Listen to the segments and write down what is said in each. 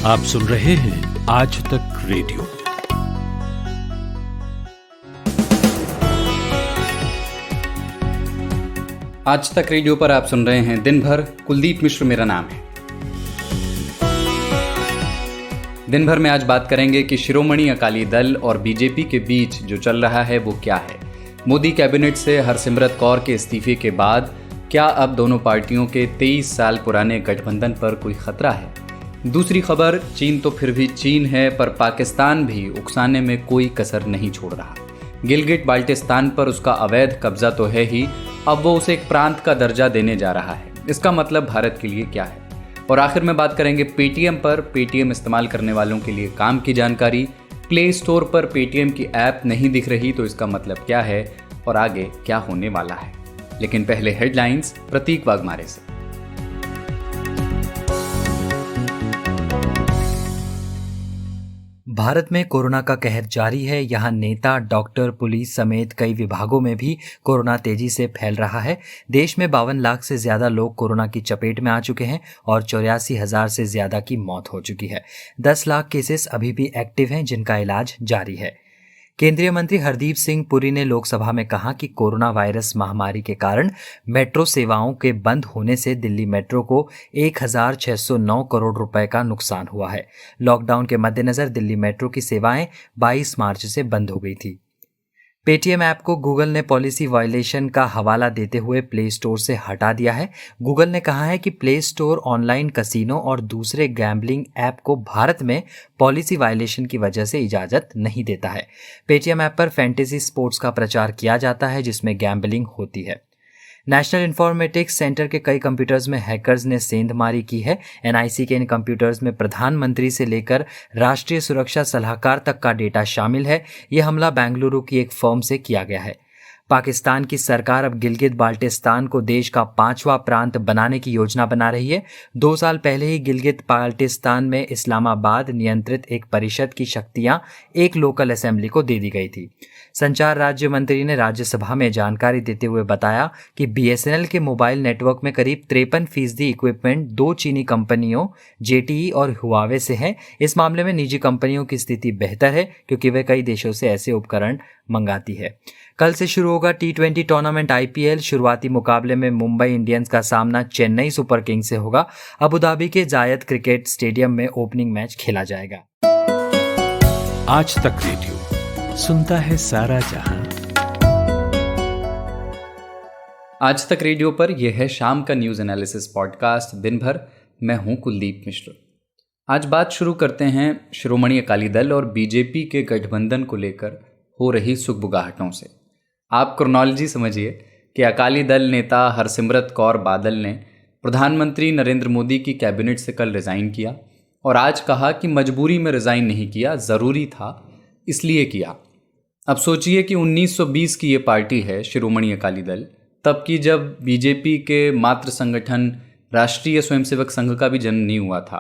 आप सुन रहे हैं आज तक रेडियो। आज तक रेडियो पर आप सुन रहे हैं दिन भर। कुलदीप मिश्र मेरा नाम है। दिन भर में आज बात करेंगे कि शिरोमणि अकाली दल और बीजेपी के बीच जो चल रहा है वो क्या है। मोदी कैबिनेट से हरसिमरत कौर के इस्तीफे के बाद क्या अब दोनों पार्टियों के 23 साल पुराने गठबंधन पर कोई खतरा है? दूसरी खबर, चीन तो फिर भी चीन है, पर पाकिस्तान भी उकसाने में कोई कसर नहीं छोड़ रहा। गिलगिट बाल्टिस्तान पर उसका अवैध कब्जा तो है ही, अब वो उसे एक प्रांत का दर्जा देने जा रहा है। इसका मतलब भारत के लिए क्या है? और आखिर में बात करेंगे पेटीएम पर। पेटीएम इस्तेमाल करने वालों के लिए काम की जानकारी। प्ले स्टोर पर पेटीएम की ऐप नहीं दिख रही तो इसका मतलब क्या है और आगे क्या होने वाला है। लेकिन पहले हेडलाइंस प्रतीक वाघमारे से। भारत में कोरोना का कहर जारी है। यहाँ नेता, डॉक्टर, पुलिस समेत कई विभागों में भी कोरोना तेजी से फैल रहा है। देश में 52 लाख से ज्यादा लोग कोरोना की चपेट में आ चुके हैं और 84,000 से ज्यादा की मौत हो चुकी है। 10 लाख केसेस अभी भी एक्टिव हैं जिनका इलाज जारी है। केंद्रीय मंत्री हरदीप सिंह पुरी ने लोकसभा में कहा कि कोरोना वायरस महामारी के कारण मेट्रो सेवाओं के बंद होने से दिल्ली मेट्रो को 1,609 करोड़ रुपए का नुकसान हुआ है। लॉकडाउन के मद्देनजर दिल्ली मेट्रो की सेवाएं 22 मार्च से बंद हो गई थी। पेटीएम ऐप को गूगल ने पॉलिसी वायलेशन का हवाला देते हुए प्ले स्टोर से हटा दिया है। गूगल ने कहा है कि प्ले स्टोर ऑनलाइन कसीनो और दूसरे गैम्बलिंग ऐप को भारत में पॉलिसी वायलेशन की वजह से इजाजत नहीं देता है। पेटीएम ऐप पर फैंटेसी स्पोर्ट्स का प्रचार किया जाता है जिसमें गैम्बलिंग होती है। नेशनल इंफॉर्मेटिक्स सेंटर के कई कंप्यूटर्स में हैकर्स ने सेंधमारी की है। एनआईसी के इन कंप्यूटर्स में प्रधानमंत्री से लेकर राष्ट्रीय सुरक्षा सलाहकार तक का डेटा शामिल है। यह हमला बेंगलुरु की एक फर्म से किया गया है। पाकिस्तान की सरकार अब गिलगित बाल्टिस्तान को देश का 5वां प्रांत बनाने की योजना बना रही है। 2 साल पहले ही गिलगित बाल्टिस्तान में इस्लामाबाद नियंत्रित एक परिषद की शक्तियां एक लोकल असेंबली को दे दी गई थी। संचार राज्य मंत्री ने राज्यसभा में जानकारी देते हुए बताया कि बीएसएनएल के मोबाइल नेटवर्क में करीब 53% इक्विपमेंट 2 चीनी कंपनियों जेटीई और हुआवे से है। इस मामले में निजी कंपनियों की स्थिति बेहतर है क्योंकि वे कई देशों से ऐसे उपकरण मंगाती है। कल से शुरू होगा T20 टूर्नामेंट आईपीएल। शुरुआती मुकाबले में मुंबई इंडियंस का सामना चेन्नई सुपर किंग्स से होगा। अबू धाबी के जायद क्रिकेट स्टेडियम में ओपनिंग मैच खेला जाएगा। आज तक रेडियो सुनता है सारा जहां। आज तक रेडियो पर यह है शाम का न्यूज एनालिसिस पॉडकास्ट दिन भर। मैं हूं कुलदीप मिश्र। आज बात शुरू करते हैं शिरोमणि अकाली दल और बीजेपी के गठबंधन को लेकर हो रही सुगबुगाहटों से। आप क्रोनोलॉजी समझिए कि अकाली दल नेता हरसिमरत कौर बादल ने प्रधानमंत्री नरेंद्र मोदी की कैबिनेट से कल रिज़ाइन किया और आज कहा कि मजबूरी में रिज़ाइन नहीं किया, ज़रूरी था इसलिए किया। अब सोचिए कि 1920 की ये पार्टी है शिरोमणि अकाली दल, तब की जब बीजेपी के मातृ संगठन राष्ट्रीय स्वयंसेवक संघ का भी जन्म नहीं हुआ था।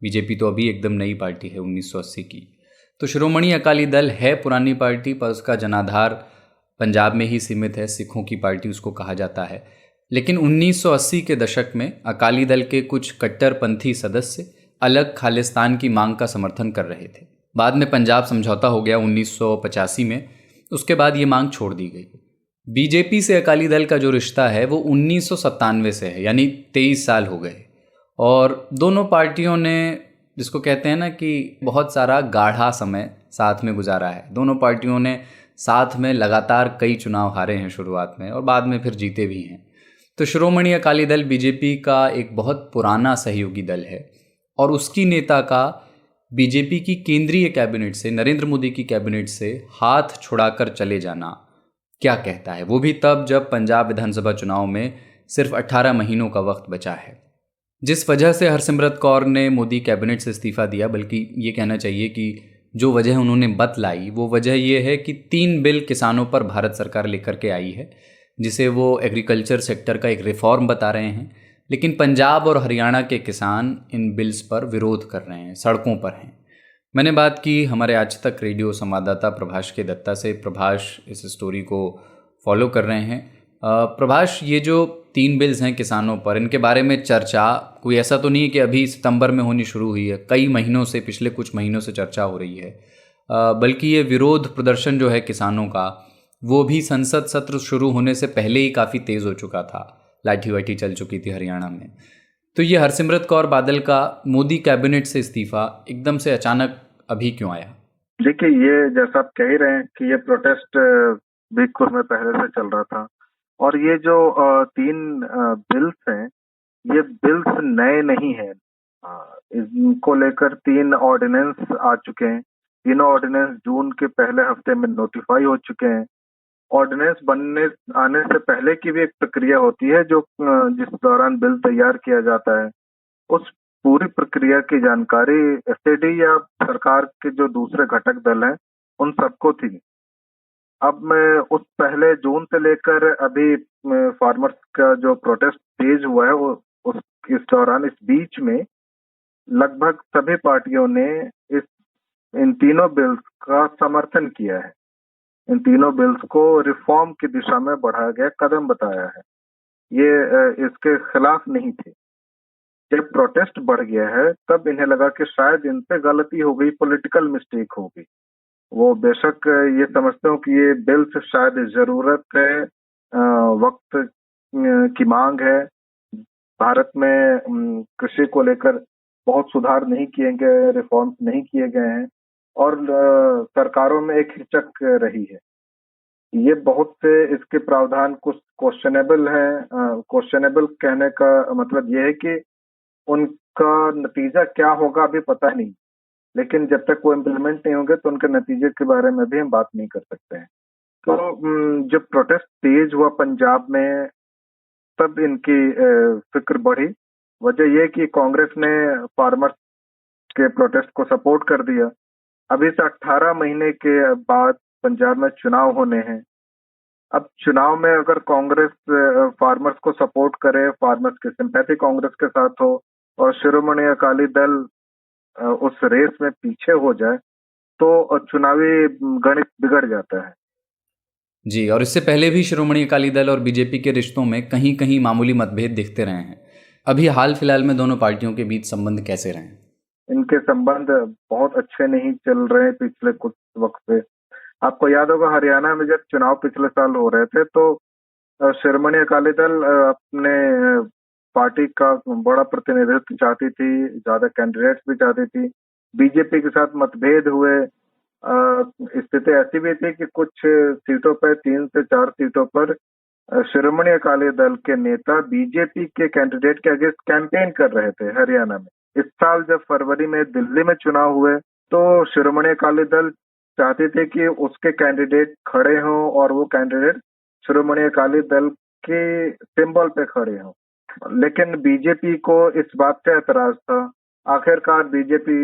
बीजेपी तो अभी एकदम नई पार्टी है 1980 की। तो शिरोमणि अकाली दल है पुरानी पार्टी, पर उसका जनाधार पंजाब में ही सीमित है। सिखों की पार्टी उसको कहा जाता है। लेकिन 1980 के दशक में अकाली दल के कुछ कट्टरपंथी सदस्य अलग खालिस्तान की मांग का समर्थन कर रहे थे। बाद में पंजाब समझौता हो गया 1985 में। उसके बाद ये मांग छोड़ दी गई। बीजेपी से अकाली दल का जो रिश्ता है वो 1997 से है, यानी 23 साल हो गए। और दोनों पार्टियों ने, जिसको कहते हैं ना कि बहुत सारा गाढ़ा समय साथ में गुजारा है। दोनों पार्टियों ने साथ में लगातार कई चुनाव हारे हैं शुरुआत में और बाद में फिर जीते भी हैं। तो शिरोमणि अकाली दल बीजेपी का एक बहुत पुराना सहयोगी दल है और उसकी नेता का बीजेपी की केंद्रीय कैबिनेट से, नरेंद्र मोदी की कैबिनेट से हाथ छुड़ाकर चले जाना क्या कहता है, वो भी तब जब पंजाब विधानसभा चुनाव में सिर्फ 18 महीनों का वक्त बचा है। जिस वजह से हरसिमरत कौर ने मोदी कैबिनेट से इस्तीफा दिया, बल्कि ये कहना चाहिए कि जो वजह उन्होंने बतलाई वो वजह ये है कि 3 बिल किसानों पर भारत सरकार लेकर के आई है, जिसे वो एग्रीकल्चर सेक्टर का एक रिफॉर्म बता रहे हैं। लेकिन पंजाब और हरियाणा के किसान इन बिल्स पर विरोध कर रहे हैं, सड़कों पर हैं। मैंने बात की हमारे आज तक रेडियो संवाददाता प्रभाष के दत्ता से। प्रभाष इस स्टोरी को फॉलो कर रहे हैं। प्रभाष, ये जो 3 बिल्स हैं किसानों पर, इनके बारे में चर्चा कोई ऐसा तो नहीं है कि अभी सितंबर में होनी शुरू हुई है, कई महीनों से, पिछले कुछ महीनों से चर्चा हो रही है। बल्कि ये विरोध प्रदर्शन जो है किसानों का, वो भी संसद सत्र शुरू होने से पहले ही काफ़ी तेज़ हो चुका था, लाठी वाठी चल चुकी थी हरियाणा में। तो ये हरसिमरत कौर बादल का मोदी कैबिनेट से इस्तीफा एकदम से अचानक अभी क्यों आया? देखिए, ये जैसा आप कह ही रहे हैं कि ये प्रोटेस्ट भी कुछ में पहले से चल रहा था, और ये जो 3 बिल्स हैं, ये बिल्स नए नहीं हैं। इनको लेकर 3 ऑर्डिनेंस आ चुके हैं। तीनों ऑर्डिनेंस जून के पहले हफ्ते में नोटिफाई हो चुके हैं। ऑर्डिनेंस बनने आने से पहले की भी एक प्रक्रिया होती है जो जिस दौरान बिल तैयार किया जाता है। उस पूरी प्रक्रिया की जानकारी एसएडी या सरकार के जो दूसरे घटक दल हैं उन सबको थी। अब मैं उस पहले जून से लेकर अभी फार्मर्स का जो प्रोटेस्ट तेज हुआ है वो इस दौरान, इस बीच में लगभग सभी पार्टियों ने इन तीनों बिल्स का समर्थन किया है। इन तीनों बिल्स को रिफॉर्म की दिशा में बढ़ाया गया कदम बताया है। ये इसके खिलाफ नहीं थे। जब प्रोटेस्ट बढ़ गया है तब इन्हें लगा कि शायद इनसे गलती हो गई, पॉलिटिकल मिस्टेक होगी। वो बेशक ये समझते हो कि ये बिल्स शायद जरूरत है, वक्त की मांग है। भारत में कृषि को लेकर बहुत सुधार नहीं किए गए, रिफॉर्म्स नहीं किए गए हैं, और सरकारों में एक हिचक रही है। ये बहुत से इसके प्रावधान कुछ क्वेश्चनेबल हैं। क्वेश्चनेबल कहने का मतलब ये है कि उनका नतीजा क्या होगा अभी पता नहीं, लेकिन जब तक वो इम्प्लीमेंट नहीं होंगे तो उनके नतीजे के बारे में भी हम बात नहीं कर सकते हैं। तो जब प्रोटेस्ट तेज हुआ पंजाब में तब इनकी फिक्र बढ़ी। वजह यह कि कांग्रेस ने फार्मर्स के प्रोटेस्ट को सपोर्ट कर दिया। अभी से 18 महीने के बाद पंजाब में चुनाव होने हैं। अब चुनाव में अगर कांग्रेस फार्मर्स को सपोर्ट करे, फार्मर्स की सिंपैथी कांग्रेस के साथ हो, और शिरोमणि अकाली दल उस रेस में पीछे हो जाए तो चुनावी गणित बिगड़ जाता है। जी, और इससे पहले भी शिरोमणि अकाली दल और बीजेपी के रिश्तों में कहीं कहीं मामूली मतभेद दिखते रहे हैं। अभी हाल फिलहाल में दोनों पार्टियों के बीच संबंध कैसे रहे? इनके संबंध बहुत अच्छे नहीं चल रहे पिछले कुछ वक्त से। आपको याद होगा हरियाणा में जब चुनाव पिछले साल हो रहे थे तो शिरोमणि अकाली दल अपने पार्टी का बड़ा प्रतिनिधित्व चाहती थी, ज्यादा कैंडिडेट्स भी चाहती थी। बीजेपी के साथ मतभेद हुए। स्थिति ऐसी भी थी कि कुछ सीटों पर, 3 से 4 सीटों पर शिरोमणि अकाली दल के नेता बीजेपी के कैंडिडेट के अगेंस्ट कैंपेन कर रहे थे हरियाणा में। इस साल जब फरवरी में दिल्ली में चुनाव हुए तो शिरोमणि अकाली दल चाहते थे कि उसके कैंडिडेट खड़े हों और वो कैंडिडेट शिरोमणि अकाली दल के सिंबल पे खड़े हों, लेकिन बीजेपी को इस बात से एतराज था। आखिरकार बीजेपी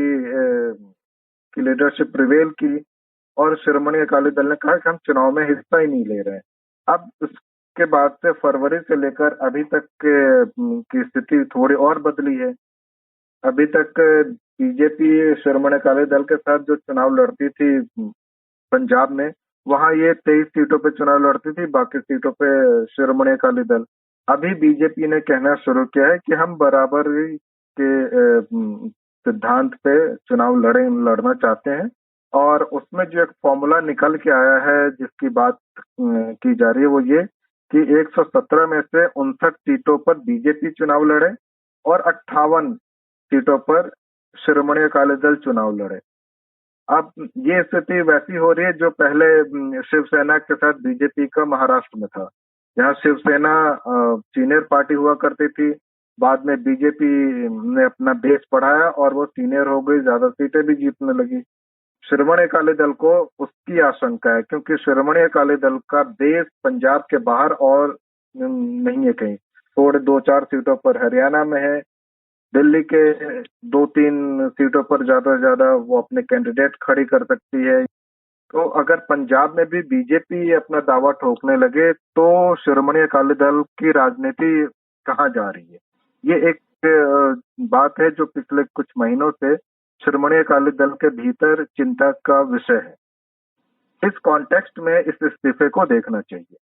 की लीडरशिप प्रिवेल की और शिरोमणि अकाली दल ने कहा कि हम चुनाव में हिस्सा ही नहीं ले रहे हैं। अब उसके बाद से फरवरी से लेकर अभी तक की स्थिति थोड़ी और बदली है। अभी तक बीजेपी शिरोमणि अकाली दल के साथ जो चुनाव लड़ती थी पंजाब में, वहां ये 23 सीटों पे चुनाव लड़ती थी, बाकी सीटों पे शिरोमणि अकाली दल। अभी बीजेपी ने कहना शुरू किया है कि हम बराबरी के सिद्धांत पे चुनाव लड़ना चाहते हैं, और उसमें जो एक फॉर्मूला निकल के आया है जिसकी बात की जा रही है वो ये कि 117 में से 59 सीटों पर बीजेपी चुनाव लड़े और 58 सीटों पर शिरोमणि अकाली दल चुनाव लड़े। अब ये स्थिति वैसी हो रही है जो पहले शिवसेना के साथ बीजेपी का महाराष्ट्र में था, जहां शिवसेना सीनियर पार्टी हुआ करती थी। बाद में बीजेपी ने अपना बेस बढ़ाया और वो सीनियर हो गई, ज्यादा सीटें भी जीतने लगी। शिरोमणि अकाली दल को उसकी आशंका है क्योंकि शिरोमणि अकाली दल का बेस पंजाब के बाहर और नहीं है कहीं। थोड़े 2-4 सीटों पर हरियाणा में है, दिल्ली के 2-3 सीटों पर ज्यादा से ज्यादा वो अपने कैंडिडेट खड़ी कर सकती है। तो अगर पंजाब में भी बीजेपी अपना दावा ठोकने लगे तो शिरोमणि अकाली दल की राजनीति कहाँ जा रही है, ये एक बात है जो पिछले कुछ महीनों से शिरोमणि अकाली दल के भीतर चिंता का विषय है। इस कॉन्टेक्स्ट में इस इस्तीफे को देखना चाहिए।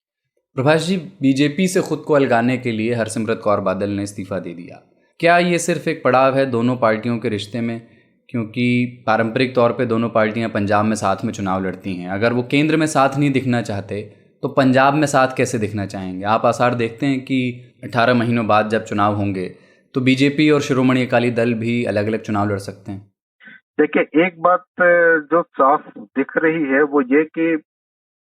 प्रभाष जी, बीजेपी से खुद को अलगाने के लिए हरसिमरत कौर बादल ने इस्तीफा दे दिया। क्या ये सिर्फ एक पड़ाव है दोनों पार्टियों के रिश्ते में? क्योंकि पारंपरिक तौर पे दोनों पार्टियां पंजाब में साथ में चुनाव लड़ती हैं। अगर वो केंद्र में साथ नहीं दिखना चाहते तो पंजाब में साथ कैसे दिखना चाहेंगे? आप आसार देखते हैं कि 18 महीनों बाद जब चुनाव होंगे तो बीजेपी और शिरोमणि अकाली दल भी अलग अलग चुनाव लड़ सकते हैं। देखिए, एक बात जो साफ दिख रही है वो ये कि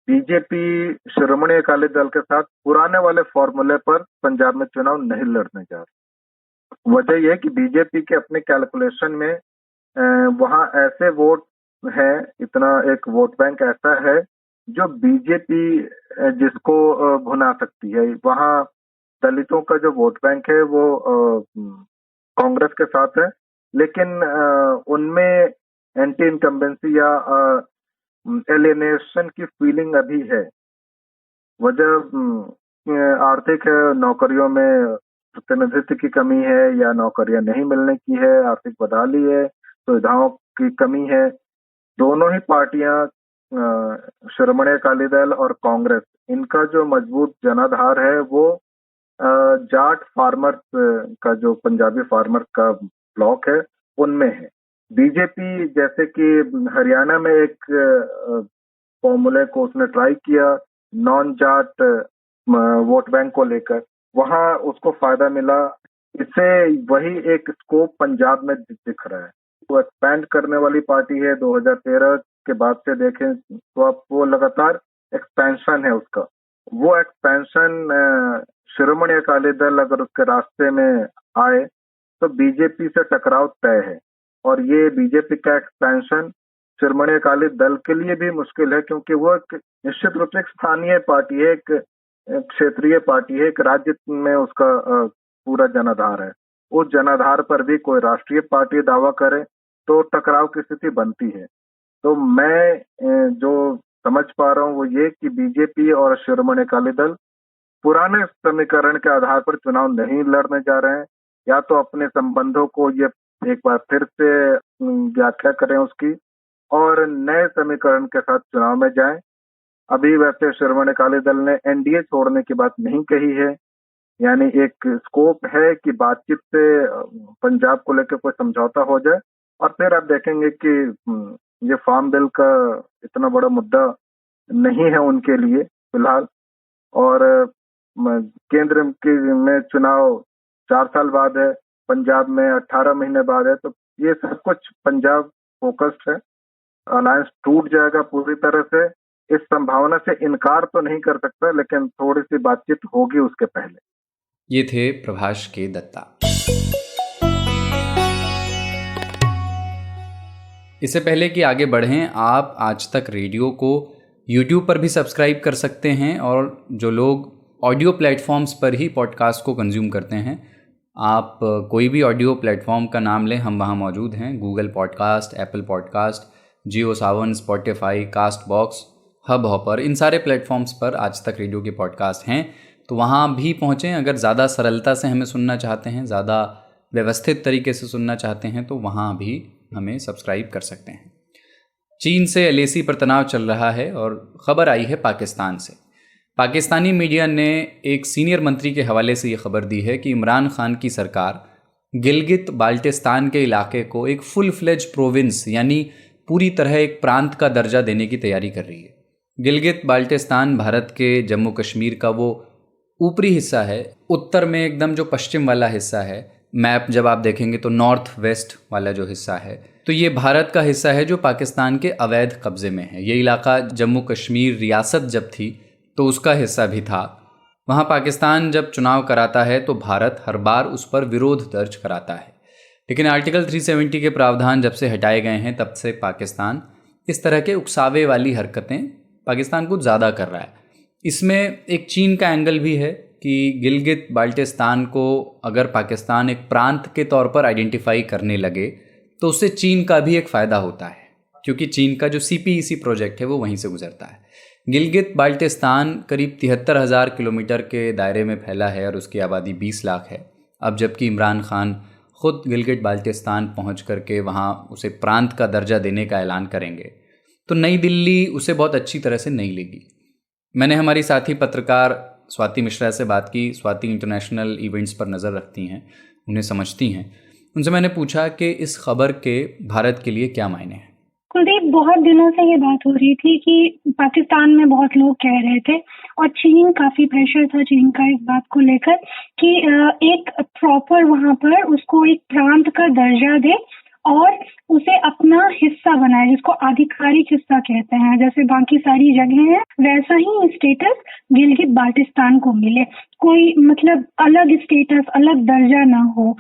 बीजेपी शिरोमणि अकाली दल के साथ पुराने वाले फॉर्मूले पर पंजाब में चुनाव नहीं लड़ने जा रही। वजह यह है कि बीजेपी के अपने कैलकुलेशन में वहां ऐसे वोट है, इतना एक वोट बैंक ऐसा है जो बीजेपी जिसको भुना सकती है। वहां दलितों का जो वोट बैंक है वो कांग्रेस के साथ है, लेकिन उनमें एंटी इनकम्बेंसी या एलियनेशन की फीलिंग अभी है। वजह आर्थिक नौकरियों में प्रतिनिधित्व की कमी है या नौकरियां नहीं मिलने की है, आर्थिक बदहाली है, सुविधाओं की कमी है। दोनों ही पार्टियां, शिरोमणि अकाली दल और कांग्रेस, इनका जो मजबूत जनाधार है वो जाट फार्मर्स का, जो पंजाबी फार्मर का ब्लॉक है, उनमें है। बीजेपी जैसे कि हरियाणा में एक फॉर्मूले को उसने ट्राई किया नॉन जाट वोट बैंक को लेकर, वहां उसको फायदा मिला। इससे वही एक स्कोप पंजाब में दिख रहा है। वो एक्सपैंड करने वाली पार्टी है। 2013 के बाद से देखें तो अब वो लगातार एक्सपेंशन है उसका। वो एक्सपेंशन शिरोमणि अकाली दल अगर उसके रास्ते में आए तो बीजेपी से टकराव तय है। और ये बीजेपी का एक्सपेंशन शिरोमणि अकाली दल के लिए भी मुश्किल है, क्योंकि वो एक निश्चित रूप से एक स्थानीय पार्टी है, एक क्षेत्रीय पार्टी है, एक राज्य में उसका पूरा जनाधार है। उस जनाधार पर भी कोई राष्ट्रीय पार्टी दावा करे तो टकराव की स्थिति बनती है। तो मैं जो समझ पा रहा हूँ वो ये कि बीजेपी और शिरोमणि अकाली दल पुराने समीकरण के आधार पर चुनाव नहीं लड़ने जा रहे हैं। या तो अपने संबंधों को ये एक बार फिर से व्याख्या करें उसकी, और नए समीकरण के साथ चुनाव में जाएं। अभी वैसे शिरोमणि अकाली दल ने एनडीए छोड़ने की बात नहीं कही है, यानी एक स्कोप है कि बातचीत से पंजाब को लेकर कोई समझौता हो जाए। और फिर आप देखेंगे कि ये फार्म बिल का इतना बड़ा मुद्दा नहीं है उनके लिए फिलहाल। और केंद्र में चुनाव 4 साल बाद है, पंजाब में 18 महीने बाद है। तो ये सब कुछ पंजाब फोकस्ड है। अलायंस टूट जाएगा पूरी तरह से, इस संभावना से इनकार तो नहीं कर सकता, लेकिन थोड़ी सी बातचीत होगी उसके पहले। ये थे प्रभाष के दत्ता। इससे पहले कि आगे बढ़ें, आप आज तक रेडियो को YouTube पर भी सब्सक्राइब कर सकते हैं, और जो लोग ऑडियो प्लेटफॉर्म्स पर ही पॉडकास्ट को कंज्यूम करते हैं, आप कोई भी ऑडियो प्लेटफॉर्म का नाम लें, हम वहाँ मौजूद हैं। Google podcast, Apple podcast, Jio Saavn, Spotify, Castbox, Hubhopper, इन सारे प्लेटफॉर्म्स पर आज तक रेडियो के पॉडकास्ट हैं। तो वहाँ भी पहुँचें। अगर ज़्यादा सरलता से हमें सुनना चाहते हैं, ज़्यादा व्यवस्थित तरीके से सुनना चाहते हैं, तो वहाँ भी हमें सब्सक्राइब कर सकते हैं। चीन से एलएसी पर तनाव चल रहा है और ख़बर आई है पाकिस्तान से। पाकिस्तानी मीडिया ने एक सीनियर मंत्री के हवाले से ये खबर दी है कि इमरान खान की सरकार गिलगित बाल्टिस्तान के इलाके को एक फुल फ्लेज प्रोविंस, यानी पूरी तरह एक प्रांत का दर्जा देने की तैयारी कर रही है। गिलगित बाल्टिस्तान भारत के जम्मू कश्मीर का वो ऊपरी हिस्सा है, उत्तर में एकदम जो पश्चिम वाला हिस्सा है। मैप जब आप देखेंगे तो नॉर्थ वेस्ट वाला जो हिस्सा है, तो ये भारत का हिस्सा है जो पाकिस्तान के अवैध कब्जे में है। ये इलाका जम्मू कश्मीर रियासत जब थी तो उसका हिस्सा भी था। वहाँ पाकिस्तान जब चुनाव कराता है तो भारत हर बार उस पर विरोध दर्ज कराता है, लेकिन आर्टिकल 370 के प्रावधान जब से हटाए गए हैं तब से पाकिस्तान इस तरह के उकसावे वाली हरकतें पाकिस्तान कुछ ज़्यादा कर रहा है। इसमें एक चीन का एंगल भी है कि गिलगित बाल्टिस्तान को अगर पाकिस्तान एक प्रांत के तौर पर आइडेंटिफाई करने लगे तो उससे चीन का भी एक फ़ायदा होता है, क्योंकि चीन का जो CPEC प्रोजेक्ट है वो वहीं से गुजरता है। गिलगित बाल्टिस्तान करीब 73,000 किलोमीटर के दायरे में फैला है और उसकी आबादी 20 लाख है। अब जबकि इमरान खान ख़ुद गिलगित बाल्टिस्तान पहुंच करके वहां उसे प्रांत का दर्जा देने का ऐलान करेंगे तो नई दिल्ली उसे बहुत अच्छी तरह से नहीं लेगी। मैंने हमारी साथी पत्रकार स्वाति मिश्रा से बात की। स्वाति इंटरनेशनल इवेंट्स पर नज़र रखती हैं, उन्हें समझती हैं। उनसे मैंने पूछा कि इस खबर के भारत के लिए क्या मायने हैं। कुलदीप, बहुत दिनों से ये बात हो रही थी कि पाकिस्तान में बहुत लोग कह रहे थे और चीन, काफी प्रेशर था चीन का इस बात को लेकर कि एक प्रॉपर वहां पर उसको एक प्रांत का दर्जा दे और उसे अपना हिस्सा बनाए, जिसको आधिकारिक हिस्सा कहते हैं। जैसे बाकी सारी जगह है वैसा ही स्टेटस गिलगित बाल्टिस्तान को मिले, कोई मतलब अलग स्टेटस, अलग दर्जा ना हो।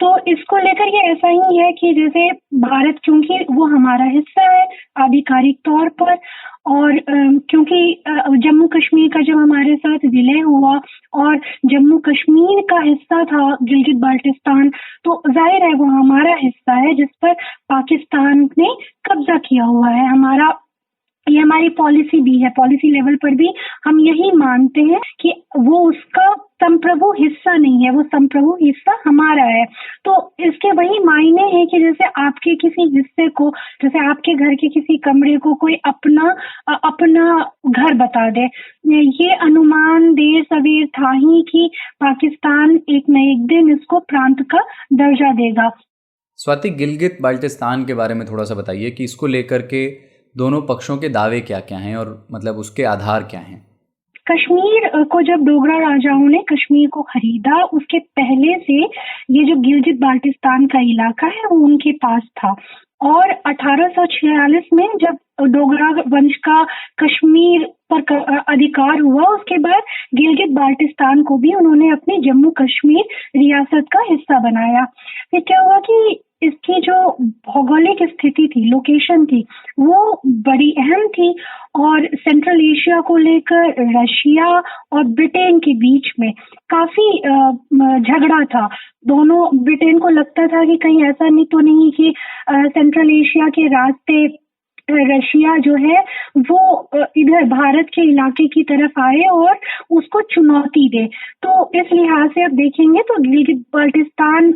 तो इसको लेकर ये ऐसा ही है कि जैसे भारत, क्योंकि वो हमारा हिस्सा है आधिकारिक तौर पर, और क्योंकि जम्मू कश्मीर का जब हमारे साथ विलय हुआ और जम्मू कश्मीर का हिस्सा था गिलगित बाल्टिस्तान, तो जाहिर है वो हमारा हिस्सा है जिस पर पाकिस्तान ने कब्जा किया हुआ है। ये हमारी पॉलिसी भी है, पॉलिसी लेवल पर भी हम यही मानते हैं कि वो उसका संप्रभु हिस्सा नहीं है, वो संप्रभु हिस्सा हमारा है। तो इसके वही मायने हैं कि जैसे आपके किसी हिस्से को, जैसे आपके घर के किसी कमरे को कोई अपना घर बता दे, ये अनुमान देर सवेर था ही कि पाकिस्तान एक न एक दिन इसको प्रांत का दर्जा देगा। स्वाति, गिलगित बाल्टिस्तान के बारे में थोड़ा सा बताइए कि इसको लेकर के दोनों पक्षों के दावे क्या क्या हैं और मतलब उसके आधार क्या हैं। कश्मीर को जब डोगरा राजाओं ने कश्मीर को खरीदा, उसके पहले से ये जो गिलगित बाल्टिस्तान का इलाका है वो उनके पास था। और 1846 में जब डोगरा वंश का कश्मीर पर अधिकार हुआ, उसके बाद गिलगित बाल्टिस्तान को भी उन्होंने अपनी जम्मू कश्मीर रियासत का हिस्सा बनाया। फिर क्या हुआ कि इसकी जो भौगोलिक स्थिति थी, लोकेशन थी, वो बड़ी अहम थी और सेंट्रल एशिया को लेकर रशिया और ब्रिटेन के बीच में काफी झगड़ा था। दोनों, ब्रिटेन को लगता था कि कहीं ऐसा नहीं तो नहीं कि सेंट्रल एशिया के रास्ते रशिया जो है वो इधर भारत के इलाके की तरफ आए और उसको चुनौती दे। तो इस लिहाज से आप देखेंगे तो गिलगित बाल्टिस्तान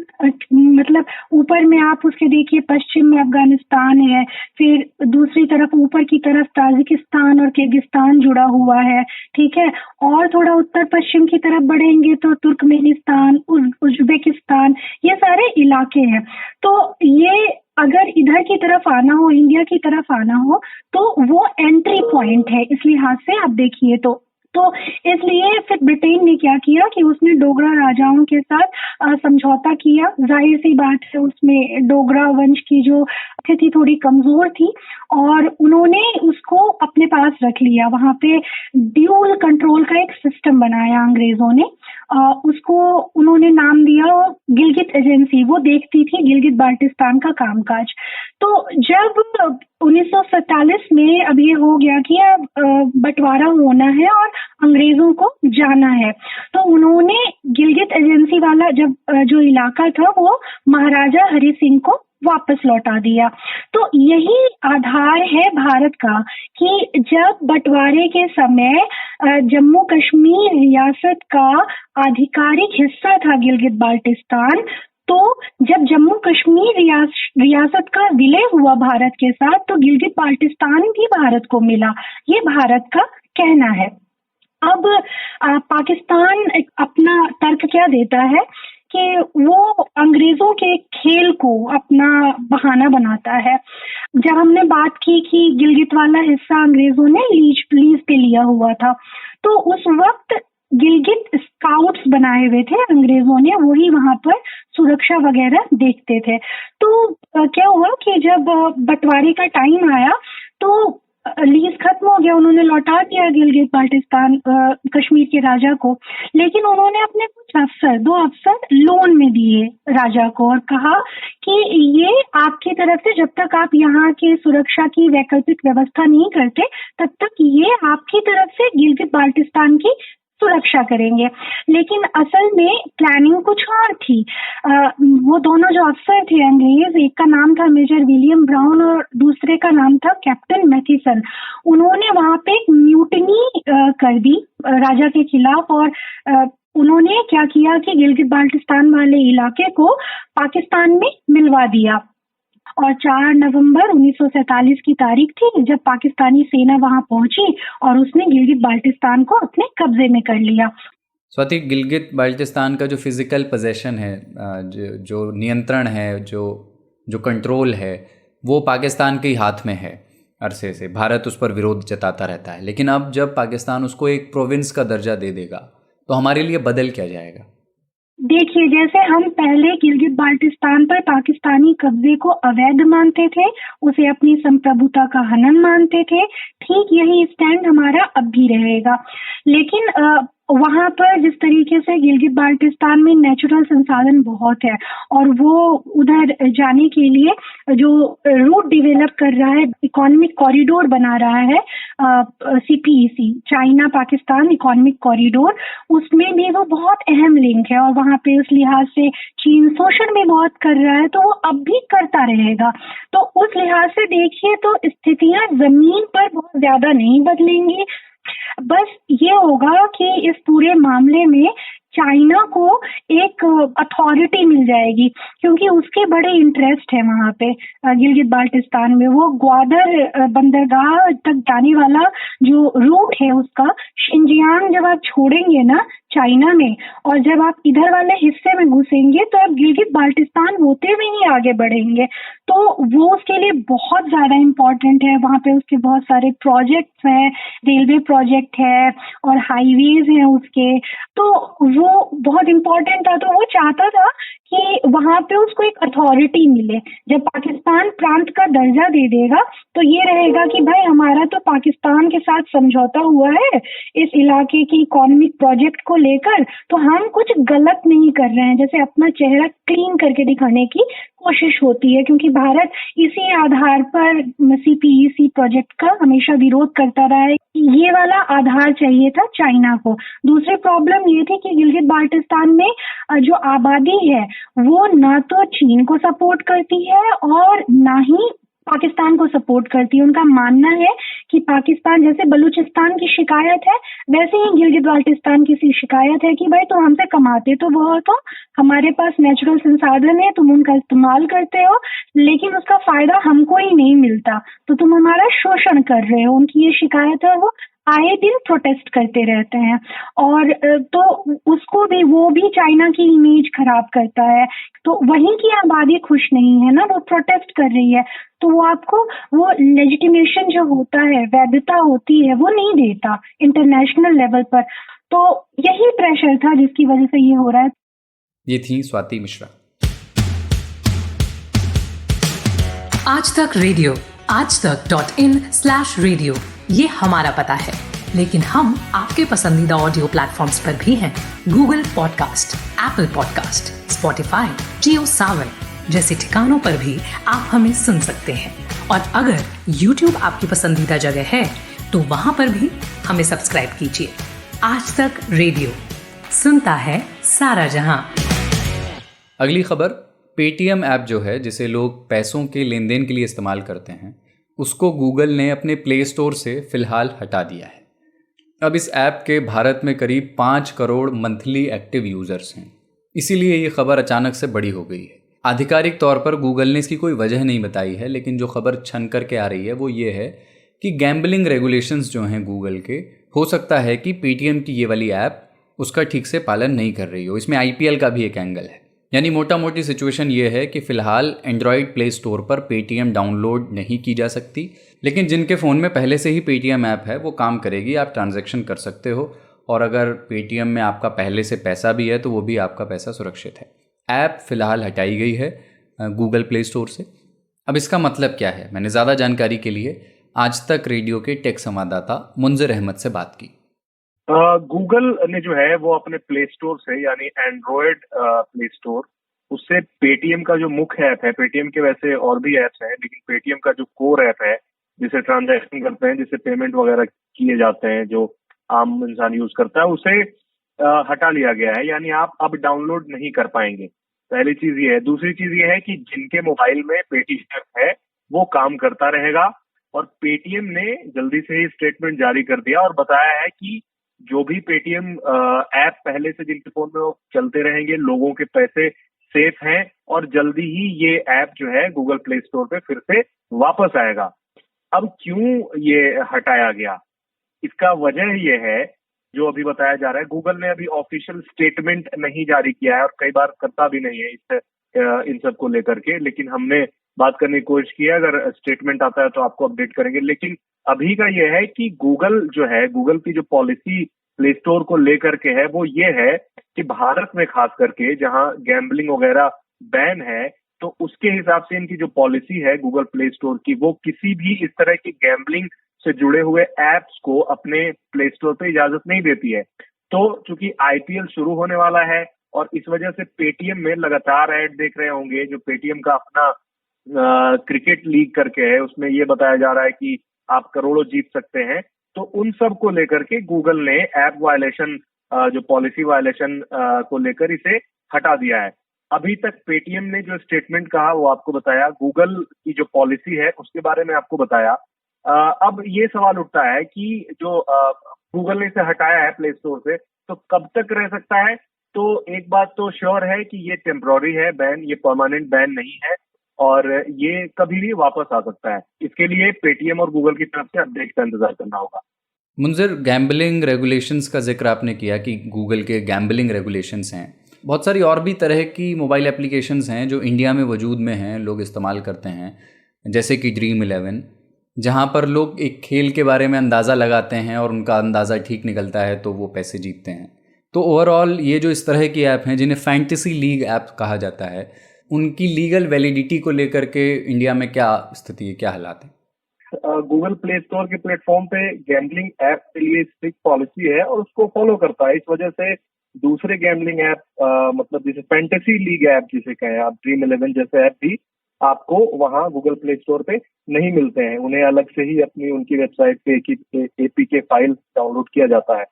मतलब ऊपर में आप उसके देखिए, पश्चिम में अफगानिस्तान है, फिर दूसरी तरफ ऊपर की तरफ ताजिकिस्तान और किर्गिस्तान जुड़ा हुआ है, ठीक है। और थोड़ा उत्तर पश्चिम की तरफ बढ़ेंगे तो तुर्कमेनिस्तान, उज्बेकिस्तान, ये सारे इलाके हैं। तो ये अगर इधर की तरफ आना हो, इंडिया की तरफ आना हो, तो वो एंट्री पॉइंट है। इस लिहाज से आप देखिए तो इसलिए फिर ब्रिटेन ने क्या किया कि उसने डोगरा राजाओं के साथ समझौता किया। जाहिर सी बात है उसमें डोगरा वंश की जो स्थिति थोड़ी कमजोर थी और उन्होंने उसको अपने पास रख लिया। वहां पे ड्यूल कंट्रोल का एक सिस्टम बनाया अंग्रेजों ने, उसको उन्होंने नाम दिया गिलगित एजेंसी। वो देखती थी गिलगित बाल्टिस्तान का कामकाज। तो जब 1947 में अब ये हो गया कि अब बंटवारा होना है और अंग्रेजों को जाना है, तो उन्होंने गिलगित एजेंसी वाला जो इलाका था वो महाराजा हरि सिंह को वापस लौटा दिया। तो यही आधार है भारत का कि जब बंटवारे के समय जम्मू कश्मीर रियासत का आधिकारिक हिस्सा था गिलगित बाल्टिस्तान, तो जब जम्मू कश्मीर रियासत का विलय हुआ भारत के साथ, तो गिलगित बाल्टिस्तान भी भारत को मिला। ये भारत का कहना है। अब पाकिस्तान अपना तर्क क्या देता है कि वो अंग्रेजों के खेल को अपना बहाना बनाता है। जब हमने बात की कि गिलगित वाला हिस्सा अंग्रेजों ने लीज पे लिया हुआ था, तो उस वक्त गिलगित स्काउट्स बनाए हुए थे अंग्रेजों ने, वही वहां पर सुरक्षा वगैरह देखते थे। तो क्या हुआ कि जब बंटवारे का टाइम आया तो लीज खत्म हो गया, उन्होंने लौटा दिया गिलगित बाल्टिस्तान कश्मीर के राजा को। लेकिन उन्होंने अपने कुछ दो अफसर लोन में दिए राजा को और कहा कि ये आपकी तरफ से, जब तक आप यहाँ के सुरक्षा की वैकल्पिक व्यवस्था नहीं करते, तब तक ये आपकी तरफ से गिलगित बाल्टिस्तान की सुरक्षा करेंगे। लेकिन असल में प्लानिंग कुछ और थी। वो दोनों जो अफसर थे अंग्रेज, एक का नाम था मेजर विलियम ब्राउन और दूसरे का नाम था कैप्टन मैथिसन। उन्होंने वहां पे एक म्यूटिनी कर दी राजा के खिलाफ और उन्होंने क्या किया कि गिलगित बाल्टिस्तान वाले इलाके को पाकिस्तान में मिलवा दिया। और 4 नवंबर 1947 की तारीख थी जब पाकिस्तानी सेना वहां पहुंची और उसने गिलगित बाल्टिस्तान को अपने कब्जे में कर लिया। स्वाति, गिलगित बाल्टिस्तान का जो फिजिकल पोजेशन है, जो नियंत्रण है, जो कंट्रोल है, वो पाकिस्तान के ही हाथ में है अरसे से। भारत उस पर विरोध जताता रहता है, लेकिन अब जब पाकिस्तान उसको एक प्रोविंस का दर्जा दे देगा तो हमारे लिए बदल क्या जाएगा? देखिए, जैसे हम पहले गिलगित बाल्टिस्तान पर पाकिस्तानी कब्जे को अवैध मानते थे, उसे अपनी संप्रभुता का हनन मानते थे, ठीक यही स्टैंड हमारा अब भी रहेगा। लेकिन वहां पर जिस तरीके से गिलगित बाल्टिस्तान में नेचुरल संसाधन बहुत है और वो उधर जाने के लिए जो रूट डिवेलप कर रहा है, इकोनॉमिक कॉरिडोर बना रहा है, CPEC, China Pakistan economic corridor, उसमें भी वो बहुत अहम लिंक है और वहां पे उस लिहाज से चीन शोषण भी बहुत कर रहा है, तो वो अब भी करता रहेगा। तो उस लिहाज से देखिए तो स्थितियां जमीन पर बहुत ज्यादा नहीं बदलेंगी, बस ये होगा कि इस पूरे मामले में चाइना को एक अथॉरिटी मिल जाएगी, क्योंकि उसके बड़े इंटरेस्ट है वहां पे गिलगित बाल्टिस्तान में। वो ग्वादर बंदरगाह तक जाने वाला जो रूट है उसका, शिनजियांग जब आप छोड़ेंगे ना चाइना में और जब आप इधर वाले हिस्से में घुसेंगे तो आप गिलगित बाल्टिस्तान होते हुए ही आगे बढ़ेंगे। तो वो उसके लिए बहुत ज्यादा इम्पोर्टेंट है। वहां पे उसके बहुत सारे प्रोजेक्ट्स हैं, रेलवे प्रोजेक्ट है और हाईवेज हैं उसके, तो वो बहुत इम्पोर्टेंट था। तो वो चाहता था कि वहां पे उसको एक अथॉरिटी मिले। जब पाकिस्तान प्रांत का दर्जा दे देगा तो ये रहेगा कि भाई हमारा तो पाकिस्तान के साथ समझौता हुआ है इस इलाके की इकोनॉमिक प्रोजेक्ट को लेकर, तो हम कुछ गलत नहीं कर रहे हैं। जैसे अपना चेहरा क्लीन करके दिखाने की कोशिश होती है, क्योंकि भारत इसी आधार पर CPEC प्रोजेक्ट का हमेशा विरोध करता रहा है। ये वाला आधार चाहिए था चाइना को। दूसरी प्रॉब्लम ये थी कि गिलगित बाल्टिस्तान में जो आबादी है वो ना तो चीन को सपोर्ट करती है और ना ही पाकिस्तान को सपोर्ट करती है। उनका मानना है कि पाकिस्तान, जैसे बलूचिस्तान की शिकायत है वैसे ही गिलगित बाल्टिस्तान की शिकायत है कि भाई तुम हमसे कमाते तो बहुत हो, हमारे पास नेचुरल संसाधन है, तुम उनका इस्तेमाल करते हो, लेकिन उसका फायदा हमको ही नहीं मिलता, तो तुम हमारा शोषण कर रहे हो। उनकी ये शिकायत है, वो आए दिन प्रोटेस्ट करते रहते हैं। और तो उसको भी, वो भी चाइना की इमेज खराब करता है। तो वहीं की आबादी खुश नहीं है ना, वो प्रोटेस्ट कर रही है, तो वो आपको वो लेजिटिमेशन जो होता है, वैधता होती है, वो नहीं देता इंटरनेशनल लेवल पर। तो यही प्रेशर था जिसकी वजह से ये हो रहा है। ये थी स्वाति मिश्रा। आज तक रेडियो, आजतक.in/रेडियो, ये हमारा पता है, लेकिन हम आपके पसंदीदा ऑडियो प्लेटफॉर्म्स पर भी हैं। Google podcast, Apple podcast, Spotify, Jio Saavn जैसे ठिकानों पर भी आप हमें सुन सकते हैं। और अगर YouTube आपकी पसंदीदा जगह है तो वहां पर भी हमें सब्सक्राइब कीजिए। आज तक रेडियो, सुनता है सारा जहां। अगली खबर, पेटीएम ऐप जो है, जिसे लोग पैसों के लेन देन के लिए इस्तेमाल करते हैं, उसको गूगल ने अपने प्ले स्टोर से फिलहाल हटा दिया है। अब इस ऐप के भारत में करीब 5 करोड़ मंथली एक्टिव यूजर्स हैं, इसीलिए ये खबर अचानक से बड़ी हो गई है। आधिकारिक तौर पर गूगल ने इसकी कोई वजह नहीं बताई है, लेकिन जो खबर छन करके आ रही है वो ये है कि गैम्बलिंग रेगुलेशंस जो हैं गूगल के, हो सकता है कि पेटीएम की ये वाली ऐप उसका ठीक से पालन नहीं कर रही हो। इसमें IPL का भी एक एंगल है। यानी मोटा मोटी सिचुएशन ये है कि फ़िलहाल एंड्रॉयड प्ले स्टोर पर पेटीएम डाउनलोड नहीं की जा सकती, लेकिन जिनके फ़ोन में पहले से ही पेटीएम ऐप है वो काम करेगी, आप ट्रांजैक्शन कर सकते हो। और अगर पेटीएम में आपका पहले से पैसा भी है तो वो भी आपका पैसा सुरक्षित है। ऐप फ़िलहाल हटाई गई है गूगल प्ले स्टोर से। अब इसका मतलब क्या है? मैंने ज़्यादा जानकारी के लिए आज तक रेडियो के टेक संवाददाता मुंजिर अहमद से बात की। गूगल ने जो है वो अपने प्ले स्टोर से, यानी एंड्रॉयड प्ले स्टोर, उससे पेटीएम का जो मुख्य ऐप है, पेटीएम के वैसे और भी ऐप्स हैं, लेकिन पेटीएम का जो कोर ऐप है जिसे ट्रांजैक्शन करते हैं, जिसे पेमेंट वगैरह किए जाते हैं, जो आम इंसान यूज करता है, उसे हटा लिया गया है। यानी आप अब डाउनलोड नहीं कर पाएंगे। पहली चीज ये है। दूसरी चीज ये है कि जिनके मोबाइल में पेटीएम ऐप है वो काम करता रहेगा। और पेटीएम ने जल्दी से ही स्टेटमेंट जारी कर दिया और बताया है कि जो भी पेटीएम ऐप पहले से जिनके फोन में वो चलते रहेंगे, लोगों के पैसे सेफ हैं और जल्दी ही ये ऐप जो है गूगल प्ले स्टोर पे फिर से वापस आएगा। अब क्यों ये हटाया गया, इसका वजह ये है जो अभी बताया जा रहा है। गूगल ने अभी ऑफिशियल स्टेटमेंट नहीं जारी किया है और कई बार करता भी नहीं है इन सब को लेकर के, लेकिन हमने बात करने की कोशिश की है। अगर स्टेटमेंट आता है तो आपको अपडेट करेंगे। लेकिन अभी का ये है कि गूगल जो है, गूगल की जो पॉलिसी प्ले स्टोर को लेकर के है वो ये है कि भारत में खास करके जहां गैम्बलिंग वगैरह बैन है, तो उसके हिसाब से इनकी जो पॉलिसी है गूगल प्ले स्टोर की, वो किसी भी इस तरह की गैम्बलिंग से जुड़े हुए एप्स को अपने प्ले स्टोर पे इजाजत नहीं देती है। तो चूंकि आईपीएल शुरू होने वाला है और इस वजह से पेटीएम में लगातार ऐड देख रहे होंगे, जो पेटीएम का अपना क्रिकेट लीग करके है, उसमें ये बताया जा रहा है कि आप करोड़ों जीत सकते हैं। तो उन सब को लेकर के गूगल ने ऐप वायलेशन, जो पॉलिसी वायलेशन को लेकर इसे हटा दिया है। अभी तक पेटीएम ने जो स्टेटमेंट कहा वो आपको बताया, गूगल की जो पॉलिसी है उसके बारे में आपको बताया। अब ये सवाल उठता है कि जो गूगल ने इसे हटाया है प्ले स्टोर से, तो कब तक रह सकता है। तो एक बात तो श्योर है कि ये टेम्पररी है बैन, ये परमानेंट बैन नहीं है और ये कभी भी वापस आ सकता है। इसके लिए पेटीएम और गूगल की तरफ से अपडेट का इंतजार करना होगा। मुंजिर, गैम्बलिंग रेगुलेशंस का जिक्र आपने किया कि गूगल के गैम्बलिंग रेगुलेशंस हैं। बहुत सारी और भी तरह की मोबाइल एप्लीकेशंस हैं जो इंडिया में वजूद में हैं, लोग इस्तेमाल करते हैं, जैसे कि Dream11, जहाँ पर लोग एक खेल के बारे में अंदाज़ा लगाते हैं और उनका अंदाज़ा ठीक निकलता है तो वो पैसे जीतते हैं। तो ओवरऑल ये जो इस तरह की ऐप हैं जिन्हें फैंटेसी लीग ऐप कहा जाता है, उनकी लीगल वैलिडिटी को लेकर के इंडिया में क्या स्थिति है, क्या हालात है? गूगल प्ले स्टोर के प्लेटफॉर्म पे गैम्बलिंग ऐप के लिए स्ट्रिक्ट पॉलिसी है और उसको फॉलो करता है। इस वजह से दूसरे गैम्बलिंग ऐप, मतलब जैसे फैंटेसी लीग ऐप जिसे कहें आप, Dream11 जैसे ऐप भी आपको वहां गूगल प्ले स्टोर पे नहीं मिलते हैं। उन्हें अलग से ही अपनी उनकी वेबसाइट पे APK फाइल डाउनलोड किया जाता है।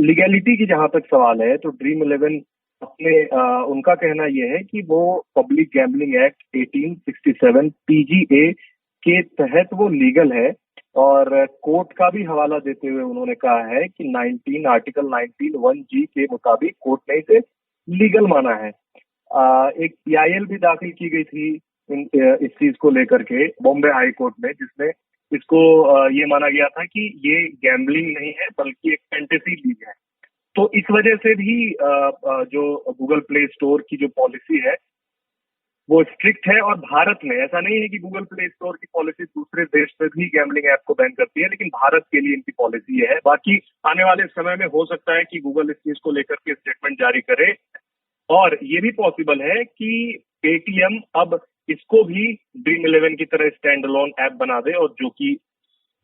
लीगैलिटी की जहां तक सवाल है तो Dream11 अपने उनका कहना यह है कि वो पब्लिक गैम्बलिंग एक्ट 1867 PGA के तहत वो लीगल है और कोर्ट का भी हवाला देते हुए उन्होंने कहा है कि आर्टिकल 19(1)G के मुताबिक कोर्ट ने इसे लीगल माना है। एक PIL भी दाखिल की गई थी इस चीज को लेकर के बॉम्बे हाई कोर्ट में, जिसमें इसको ये माना गया था कि ये गैम्बलिंग नहीं है बल्कि एक फैंटेसी लीग है। तो इस वजह से भी जो गूगल प्ले स्टोर की जो पॉलिसी है वो स्ट्रिक्ट है। और भारत में ऐसा नहीं है कि गूगल प्ले स्टोर की पॉलिसी दूसरे देश में भी गैम्बलिंग ऐप को बैन करती है, लेकिन भारत के लिए इनकी पॉलिसी है। बाकी आने वाले समय में हो सकता है कि गूगल इस चीज को लेकर के स्टेटमेंट जारी करे और ये भी पॉसिबल है कि पेटीएम अब इसको भी Dream11 की तरह स्टैंड अलोन ऐप बना दे और जो कि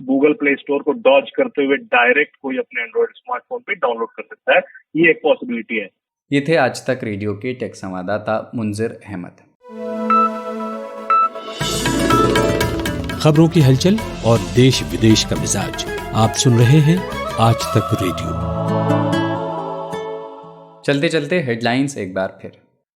गूगल प्ले स्टोर को डॉज करते हुए डायरेक्ट कोई अपने एंड्रॉइड स्मार्टफोन पे डाउनलोड कर सकता है। ये एक पॉसिबिलिटी है। ये थे आज तक रेडियो के टेक संवाददाता मुंजिर अहमद। खबरों की हलचल और देश विदेश का मिजाज आप सुन रहे हैं आज तक रेडियो। चलते चलते हेडलाइंस एक बार फिर।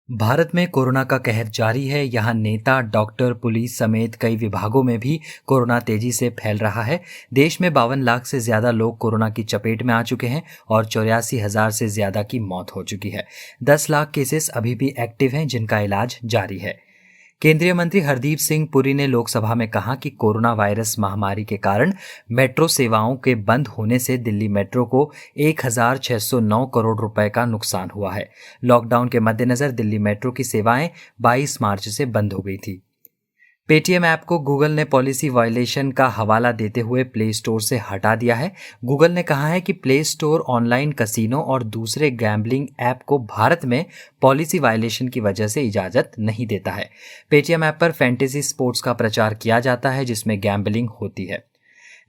भारत में कोरोना का कहर जारी है। यहाँ नेता, डॉक्टर, पुलिस समेत कई विभागों में भी कोरोना तेजी से फैल रहा है। देश में 52 लाख से ज्यादा लोग कोरोना की चपेट में आ चुके हैं और 84,000 से ज्यादा की मौत हो चुकी है। 10 लाख केसेस अभी भी एक्टिव हैं जिनका इलाज जारी है। केंद्रीय मंत्री हरदीप सिंह पुरी ने लोकसभा में कहा कि कोरोना वायरस महामारी के कारण मेट्रो सेवाओं के बंद होने से दिल्ली मेट्रो को 1,609 करोड़ रुपए का नुकसान हुआ है। लॉकडाउन के मद्देनजर दिल्ली मेट्रो की सेवाएं 22 मार्च से बंद हो गई थी। पेटीएम ऐप को गूगल ने पॉलिसी वायलेशन का हवाला देते हुए प्ले स्टोर से हटा दिया है। गूगल ने कहा है कि प्ले स्टोर ऑनलाइन कसीनो और दूसरे गैम्बलिंग ऐप को भारत में पॉलिसी वायलेशन की वजह से इजाजत नहीं देता है। पेटीएम ऐप पर फैंटेसी स्पोर्ट्स का प्रचार किया जाता है जिसमें गैम्बलिंग होती है।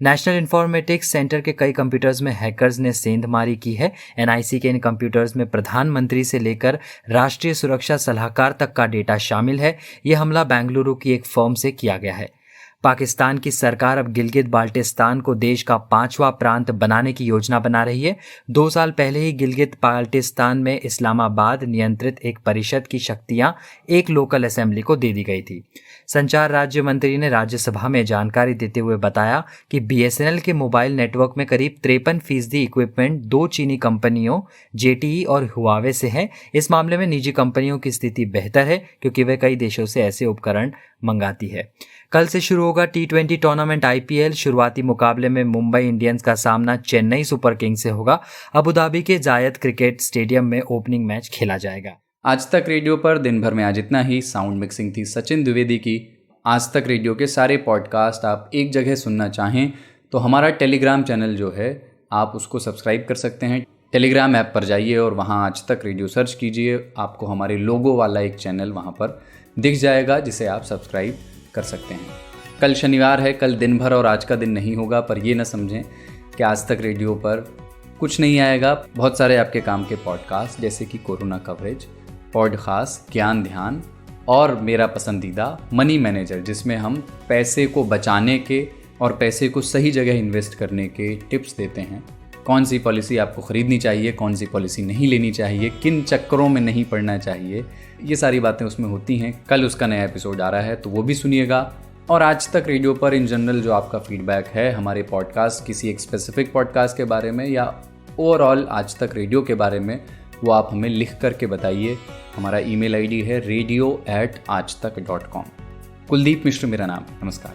नेशनल इंफॉर्मेटिक्स सेंटर के कई कंप्यूटर्स में हैकर्स ने सेंधमारी की है। NIC के इन कंप्यूटर्स में प्रधानमंत्री से लेकर राष्ट्रीय सुरक्षा सलाहकार तक का डेटा शामिल है। यह हमला बेंगलुरु की एक फर्म से किया गया है। पाकिस्तान की सरकार अब गिलगित बाल्टिस्तान को देश का 5वां प्रांत बनाने की योजना बना रही है। 2 साल पहले ही गिलगित बाल्टिस्तान में इस्लामाबाद नियंत्रित एक परिषद की शक्तियां एक लोकल असेंबली को दे दी गई थी। संचार राज्य मंत्री ने राज्यसभा में जानकारी देते हुए बताया कि BSNL के मोबाइल नेटवर्क में करीब 53% इक्विपमेंट 2 चीनी कंपनियों JTE और हुआवे से है। इस मामले में निजी कंपनियों की स्थिति बेहतर है क्योंकि वे कई देशों से ऐसे उपकरण मंगाती है। कल से शुरू होगा T20 टूर्नामेंट IPL। शुरुआती मुकाबले में मुंबई इंडियंस का सामना चेन्नई सुपर किंग्स से होगा। अबू धाबी के जायद क्रिकेट स्टेडियम में ओपनिंग मैच खेला जाएगा। आज तक रेडियो पर दिन भर में आज इतना ही। साउंड मिक्सिंग थी सचिन द्विवेदी की। आज तक रेडियो के सारे पॉडकास्ट आप एक जगह सुनना चाहें तो हमारा टेलीग्राम चैनल जो है आप उसको सब्सक्राइब कर सकते हैं। टेलीग्राम ऐप पर जाइए और वहाँ आज तक रेडियो सर्च कीजिए। आपको हमारे लोगो वाला एक चैनल वहाँ पर दिख जाएगा जिसे आप सब्सक्राइब कर सकते हैं। कल शनिवार है, कल दिन भर और आज का दिन नहीं होगा, पर ये ना समझें कि आज तक रेडियो पर कुछ नहीं आएगा। बहुत सारे आपके काम के पॉडकास्ट जैसे कि कोरोना कवरेज, पॉड खास, ज्ञान ध्यान और मेरा पसंदीदा मनी मैनेजर, जिसमें हम पैसे को बचाने के और पैसे को सही जगह इन्वेस्ट करने के टिप्स देते हैं। कौन सी पॉलिसी आपको ख़रीदनी चाहिए, कौन सी पॉलिसी नहीं लेनी चाहिए, किन चक्करों में नहीं पड़ना चाहिए, ये सारी बातें उसमें होती हैं। कल उसका नया एपिसोड आ रहा है तो वो भी सुनिएगा। और आज तक रेडियो पर इन जनरल जो आपका फीडबैक है हमारे पॉडकास्ट, किसी एक स्पेसिफिक पॉडकास्ट के बारे में या ओवरऑल आज तक रेडियो के बारे में, वो आप हमें लिख करके बताइए। हमारा ईमेल ID है radio@aajtak.com। कुलदीप मिश्र मेरा नाम। नमस्कार।